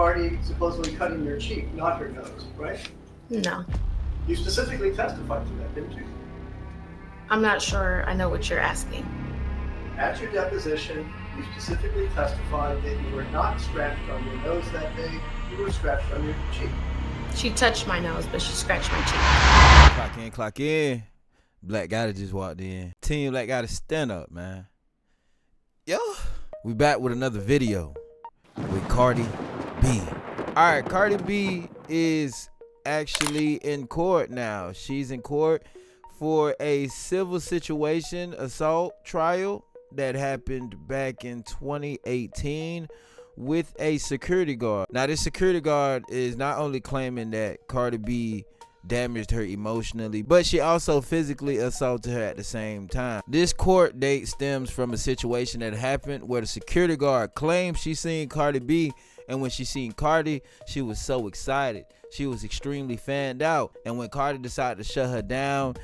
Cardi supposedly cutting your cheek, not her nose, right? No. You specifically testified to that, didn't you? I'm not sure I know what you're asking. At your deposition, you specifically testified that you were not scratched on your nose that day, you were scratched on your cheek. She touched my nose, but she scratched my cheek. Clock in, clock in. Black Gotta just walked in. Team Black Gotta stand up, man. Yo, we back with another video with Cardi B. Alright, Cardi B is actually in court now. She's in court for a civil situation assault trial that happened back in 2018 with a security guard. Now, this security guard is not only claiming that Cardi B damaged her emotionally, but she also physically assaulted her at the same time. This court date stems from a situation that happened where the security guard claimed she seen Cardi B, and when she seen Cardi, she was so excited. She was extremely fanned out, and when Cardi decided to shut her down,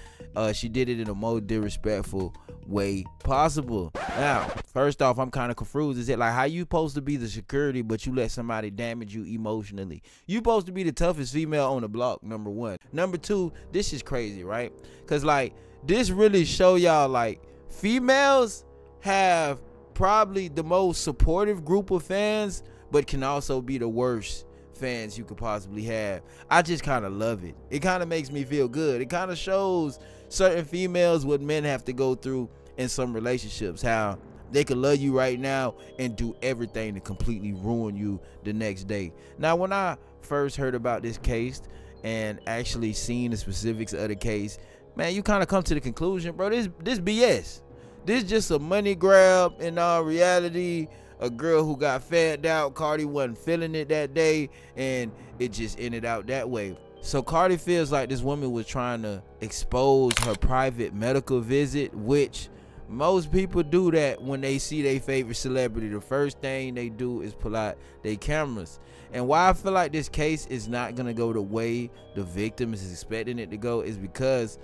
she did it in the most disrespectful way possible. Now, first off, I'm kind of confused. Is it like how you supposed to be the security, but you let somebody damage you emotionally? You supposed to be the toughest female on the block, number one. Number two, this is crazy, right? Because, like, this really show y'all, like, females have probably the most supportive group of fans, but can also be the worst fans you could possibly have. I just kind of love it. It kind of makes me feel good. It kind of shows certain females what men have to go through in some relationships, how they could love you right now and do everything to completely ruin you the next day. Now, when I first heard about this case and actually seen the specifics of the case, man, you kind of come to the conclusion, bro, this BS. This just a money grab in all reality. A girl who got fanned out, Cardi wasn't feeling it that day, and it just ended out that way. So Cardi feels like this woman was trying to expose her private medical visit, which most people do that when they see their favorite celebrity. The first thing they do is pull out their cameras. And why I feel like this case is not going to go the way the victim is expecting it to go is because,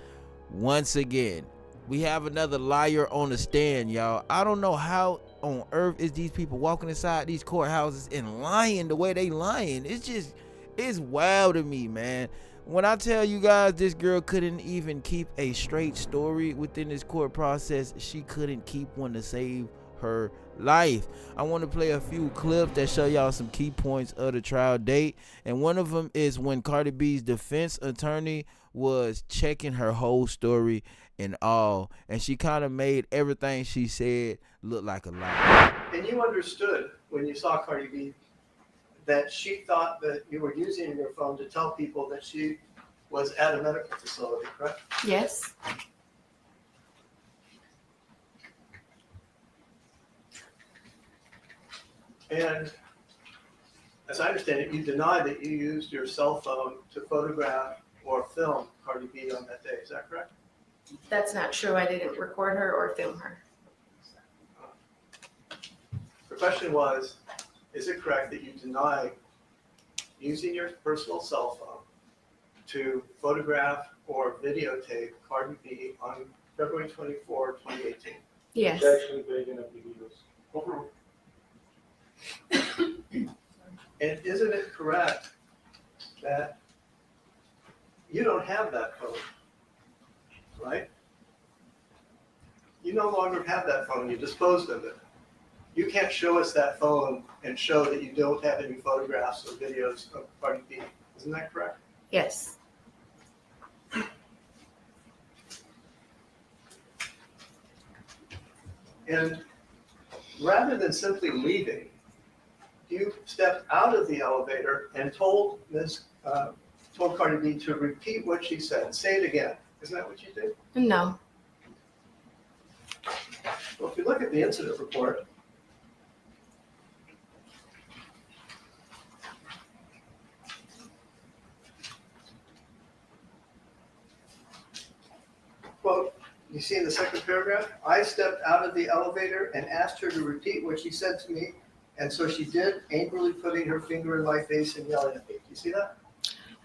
once again, we have another liar on the stand, y'all. I don't know how on earth is these people walking inside these courthouses and lying the way they lying. It's wild to me, man. When I tell you guys this girl couldn't even keep a straight story within this court process, she couldn't keep one to save her life. I want to play a few clips that show y'all some key points of the trial date, and one of them is when Cardi B's defense attorney was checking her whole story and all, and she kind of made everything she said look like a lie. And you understood when you saw Cardi B that she thought that you were using your phone to tell people that she was at a medical facility, correct? Yes. And as I understand it, you deny that you used your cell phone to photograph or film Cardi B on that day. Is that correct? That's not true. I didn't record her or film her. The question was, is it correct that you deny using your personal cell phone to photograph or videotape Cardi B on February 24, 2018? Yes. It's actually begging up the videos. And isn't it correct that you don't have that phone, right? You no longer have that phone. You disposed of it. You can't show us that phone and show that you don't have any photographs or videos of Cardi B. Isn't that correct? Yes. And rather than simply leaving, you stepped out of the elevator and told Cardi B to repeat what she said. Say it again. Isn't that what you did? No. Well, if you look at the incident report, quote, you see in the second paragraph, I stepped out of the elevator and asked her to repeat what she said to me, and so she did, angrily putting her finger in my face and yelling at me. Do you see that?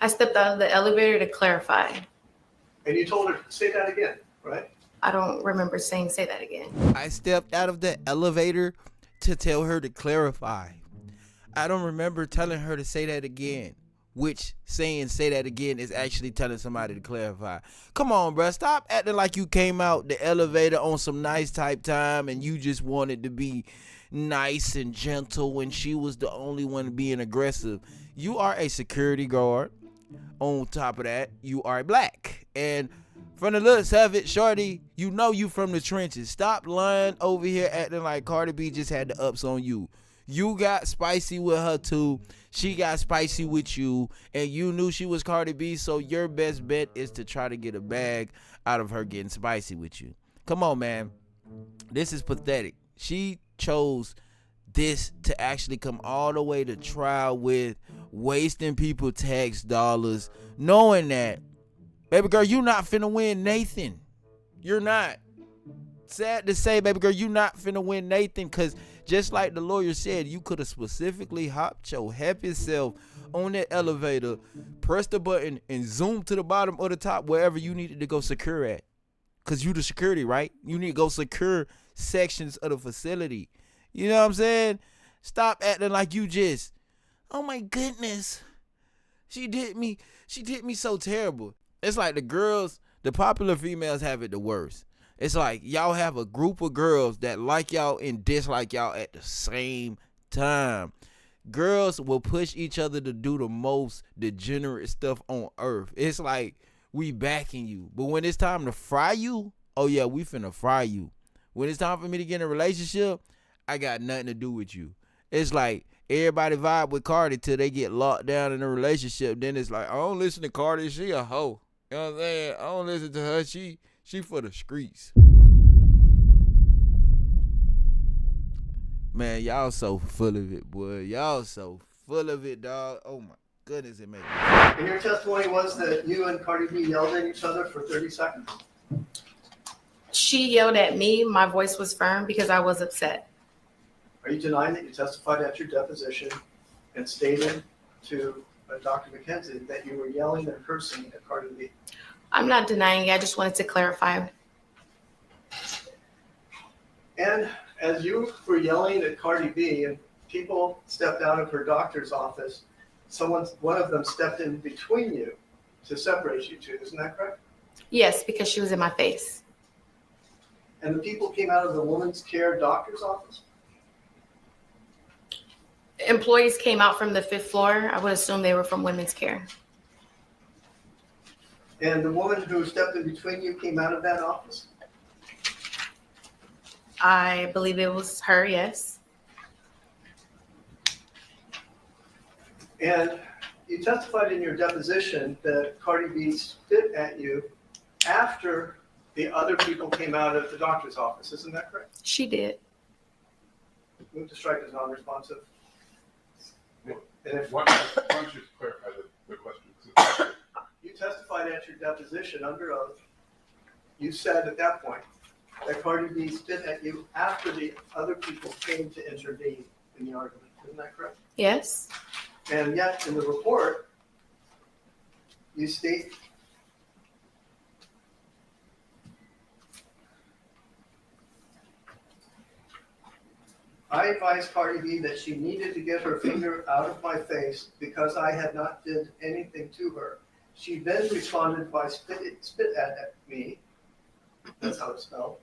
I stepped out of the elevator to clarify. And you told her, say that again, right? I don't remember saying say that again. I stepped out of the elevator to tell her to clarify. I don't remember telling her to say that again. Which saying say that again is actually telling somebody to clarify. Come on, bruh. Stop acting like you came out the elevator on some nice type time and you just wanted to be nice and gentle when she was the only one being aggressive. You are a security guard. On top of that, you are black. And from the looks of it, shorty, you know you from the trenches. Stop lying over here acting like Cardi B just had the ups on you. You got spicy with her too. She got spicy with you. And you knew she was Cardi B, so your best bet is to try to get a bag out of her getting spicy with you. Come on, man. This is pathetic. She chose this to actually come all the way to trial with, wasting people tax dollars, knowing that, baby girl, you not finna win Nathan. You're not. Sad to say, baby girl, you not finna win Nathan, because just like the lawyer said, you could have specifically hopped your happy self on that elevator, pressed the button, and zoomed to the bottom or the top, wherever you needed to go secure at. Because you the security, right? You need to go secure sections of the facility. You know what I'm saying? Stop acting like you just, oh my goodness, she did me so terrible. It's like the girls, the popular females have it the worst. It's like y'all have a group of girls that like y'all and dislike y'all at the same time. Girls will push each other to do the most degenerate stuff on earth. It's like we backing you. But when it's time to fry you, oh yeah, we finna fry you. When it's time for me to get in a relationship, I got nothing to do with you. It's like everybody vibe with Cardi till they get locked down in a relationship. Then it's like, I don't listen to Cardi, she a hoe. You know what I'm saying? I don't listen to her, she for the streets. Man, y'all so full of it, boy. Y'all so full of it, dog. Oh my goodness, it made me. And your testimony was that you and Cardi B yelled at each other for 30 seconds? She yelled at me. My voice was firm because I was upset. Are you denying that you testified at your deposition and stated to Dr. McKenzie that you were yelling and cursing at Cardi B? I'm not denying it. I just wanted to clarify. And as you were yelling at Cardi B and people stepped out of her doctor's office, one of them stepped in between you to separate you two. Isn't that correct? Yes, because she was in my face. And the people came out of the woman's care doctor's office? Employees came out from the 5th floor. I would assume they were from women's care. And the woman who stepped in between you came out of that office? I believe it was her, yes. And you testified in your deposition that Cardi B spit at you after the other people came out of the doctor's office. Isn't that correct? She did. Move to strike as non-responsive. And if Why don't you clarify the question? you testified at your deposition under oath, you said at that point that Cardi B spit at you after the other people came to intervene in the argument. Isn't that correct? Yes. And yet in the report, you state I advised Cardi B that she needed to get her finger out of my face because I had not did anything to her. She then responded by spit at me. That's how it's spelled.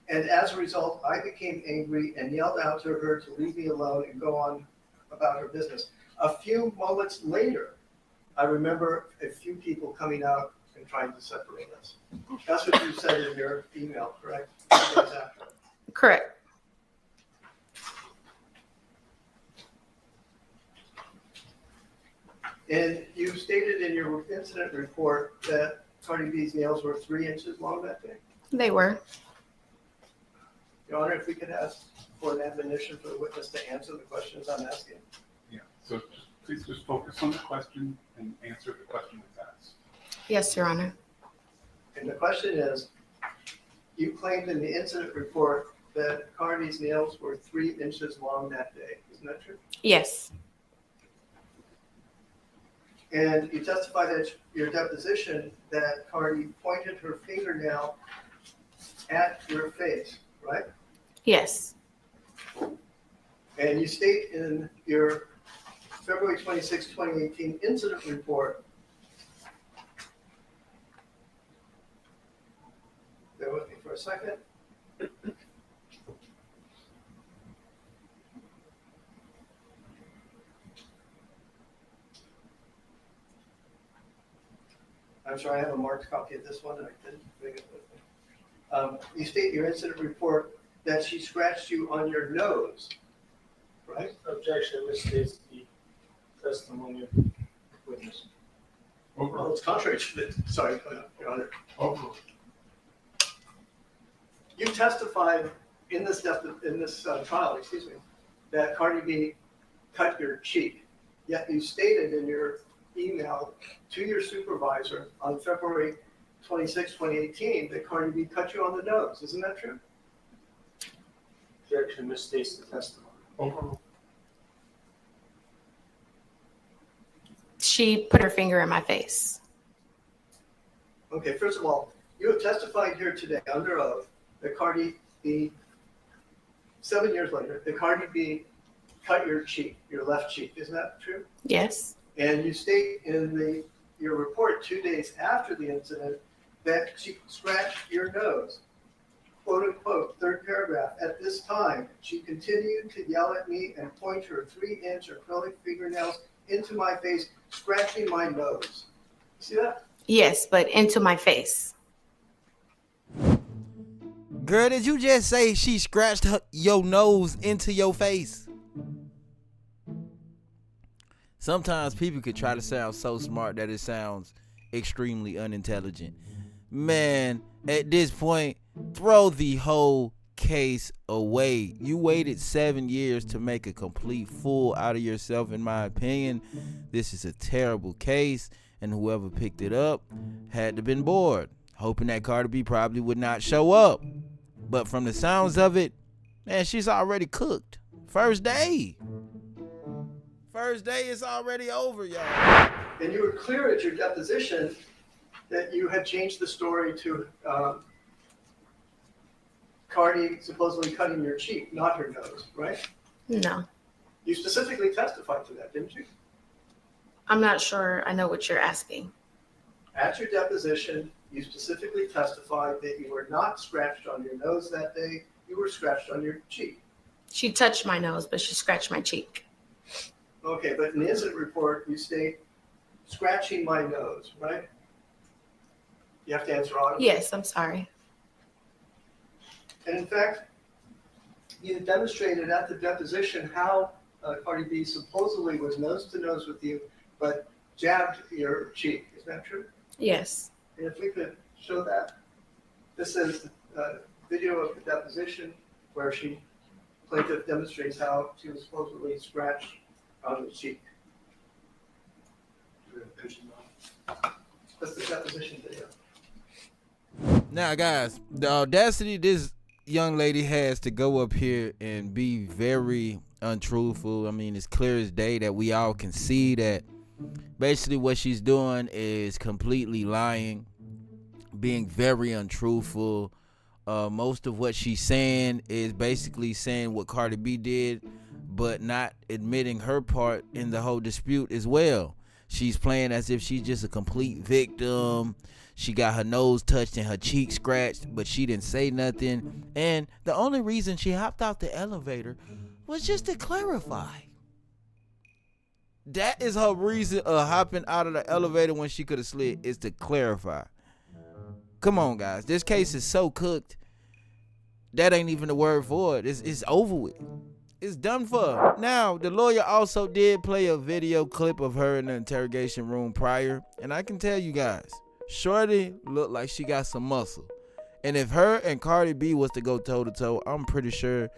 And as a result, I became angry and yelled out to her to leave me alone and go on about her business. A few moments later, I remember a few people coming out and trying to separate us. That's what you said in your email, correct? 2 days after. Correct. And you stated in your incident report that Cardi B's nails were 3 inches long that day. They were. Your Honor, if we could ask for an admonition for the witness to answer the questions I'm asking. Yeah, so please just focus on the question and answer the question that's asked. Yes, Your Honor. And the question is, you claimed in the incident report that Cardi's nails were 3 inches long that day. Isn't that true? Yes. And you testified at your deposition that Cardi pointed her fingernail at your face, right? Yes. And you state in your February 26, 2018 incident report. Bear with me for a second. I'm sorry, I have a marked copy of this one and I didn't bring it with me. You state in your incident report that she scratched you on your nose, right? Objection misstates the testimony of the witness. Well, Over. it's contrary to the, sorry, Your Honor. Over. You testified in this trial, that Cardi B cut your cheek. Yet you stated in your email to your supervisor on February 26, 2018, that Cardi B cut you on the nose. Isn't that true? Objection misstates the testimony. Over. She put her finger in my face. Okay, first of all, you have testified here today under oath that Cardi B, 7 years later, that Cardi B cut your cheek, your left cheek. Isn't that true? Yes. And you state in your report 2 days after the incident that she scratched your nose. Quote unquote, third paragraph. At this time, she continued to yell at me and point her 3-inch acrylic fingernails into my face, scratching my nose. See that? Yes, but into my face. Girl, did you just say she scratched your nose into your face? Sometimes people could try to sound so smart that it sounds extremely unintelligent. Man, at this point, throw the whole case away. You waited 7 years to make a complete fool out of yourself, in my opinion. This is a terrible case, and whoever picked it up had to been bored, hoping that Cardi B probably would not show up. But from the sounds of it, man, she's already cooked. First day is already over, y'all. And you were clear at your deposition that you had changed the story to Cardi supposedly cutting your cheek, not her nose, right? No. You specifically testified to that, didn't you? I'm not sure I know what you're asking. At your deposition, you specifically testified that you were not scratched on your nose that day, you were scratched on your cheek. She touched my nose, but she scratched my cheek. Okay, but in the incident report, you state scratching my nose, right? You have to answer audibly. Yes, I'm sorry. And in fact, you demonstrated at the deposition how Cardi B supposedly was nose to nose with you, but jabbed your cheek. Is that true? Yes. And if we could show that. This is the video of the deposition where plaintiff demonstrates how she was supposedly scratched on the cheek. That's the deposition video. Now, guys, the audacity this young lady has to go up here and be very untruthful. I mean, it's clear as day that we all can see that basically what she's doing is completely lying, being very untruthful. Most of what she's saying is basically saying what Cardi B did, but not admitting her part in the whole dispute as well. She's playing as if she's just a complete victim. She got her nose touched and her cheek scratched, but she didn't say nothing. And the only reason she hopped out the elevator was just to clarify. That is her reason of hopping out of the elevator when she could have slid, is to clarify. Come on, guys. This case is so cooked. That ain't even the word for it. It's over with. It's done for. Now, the lawyer also did play a video clip of her in the interrogation room prior. And I can tell you guys, shorty looked like she got some muscle. And if her and Cardi B was to go toe-to-toe, I'm pretty sure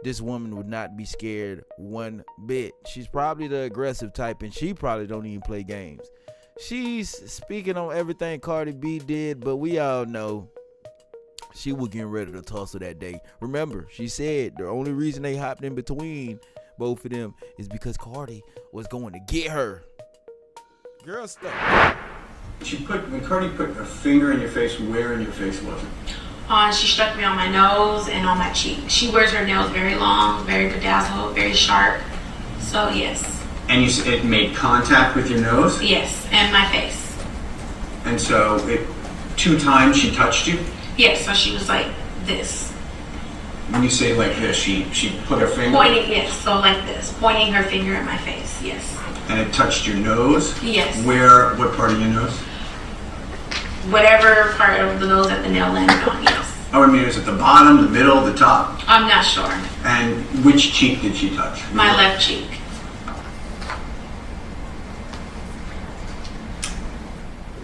this woman would not be scared one bit. She's probably the aggressive type, and she probably don't even play games. She's speaking on everything Cardi B did, but we all know she was getting ready to tussle that day. Remember, she said the only reason they hopped in between both of them is because Cardi was going to get her. Girl stuff. When Cardi put her finger in your face, where in your face was it? She struck me on my nose and on my cheek. She wears her nails very long, very bedazzled, very sharp. So yes. And you said it made contact with your nose? Yes, and my face. And so it 2 times she touched you? Yes, so she was like this. When you say like this, she put her finger? Pointing, yes, so like this. Pointing her finger at my face, yes. And it touched your nose? Yes. Where, what part of your nose? Whatever part of the nose that the nail landed on, yes. Oh, I mean, is it the bottom, the middle, the top? I'm not sure. And which cheek did she touch? My left cheek.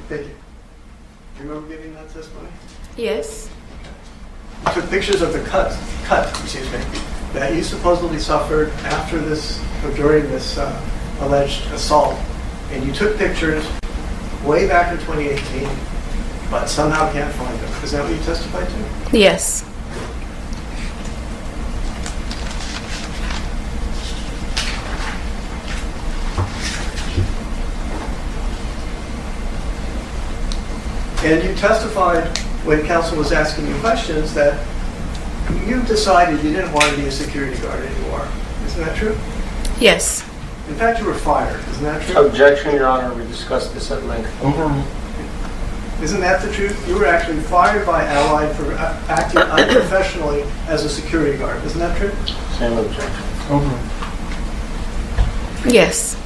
Thank you. Do you remember giving that testimony? Yes. You took pictures of the cut, that you supposedly suffered after this, or during this alleged assault. And you took pictures way back in 2018, but somehow can't find them. Is that what you testified to? Yes. And you testified when counsel was asking you questions that you decided you didn't want to be a security guard anymore. Isn't that true? Yes. In fact, you were fired. Isn't that true? Objection, Your Honor. We discussed this at length. Isn't that the truth? You were actually fired by Allied for acting unprofessionally as a security guard. Isn't that true? Same objection. Yes.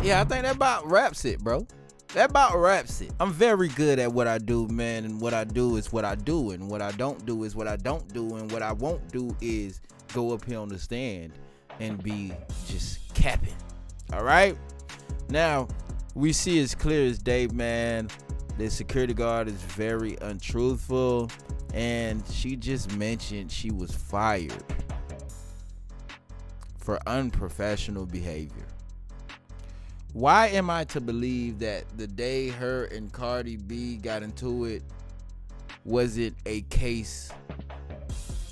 Yeah, I think that about wraps it, bro. That about wraps it. I'm very good at what I do, man, and what I do is what I do, and what I don't do is what I don't do, and what I won't do is go up here on the stand and be just capping. All right? Now, we see as clear as day, man, the security guard is very untruthful, and she just mentioned she was fired for unprofessional behavior. Why am I to believe that the day her and Cardi B got into it wasn't a case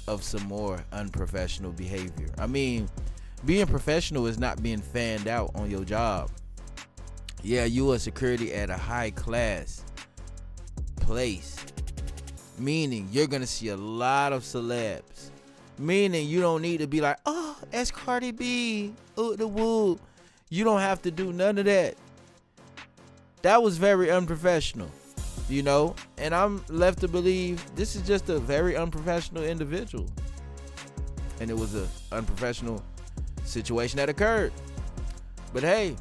of some more unprofessional behavior? I mean, being professional is not being fanned out on your job. Yeah, you are security at a high class place, meaning you're gonna see a lot of celebs, meaning you don't need to be like, oh, that's Cardi B, oh, the woo. You don't have to do none of that. That was very unprofessional, you know? And I'm left to believe this is just a very unprofessional individual. And it was an unprofessional situation that occurred. But hey,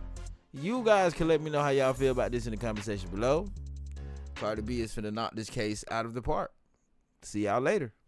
you guys can let me know how y'all feel about this in the comment section below. Cardi B is finna knock this case out of the park. See y'all later.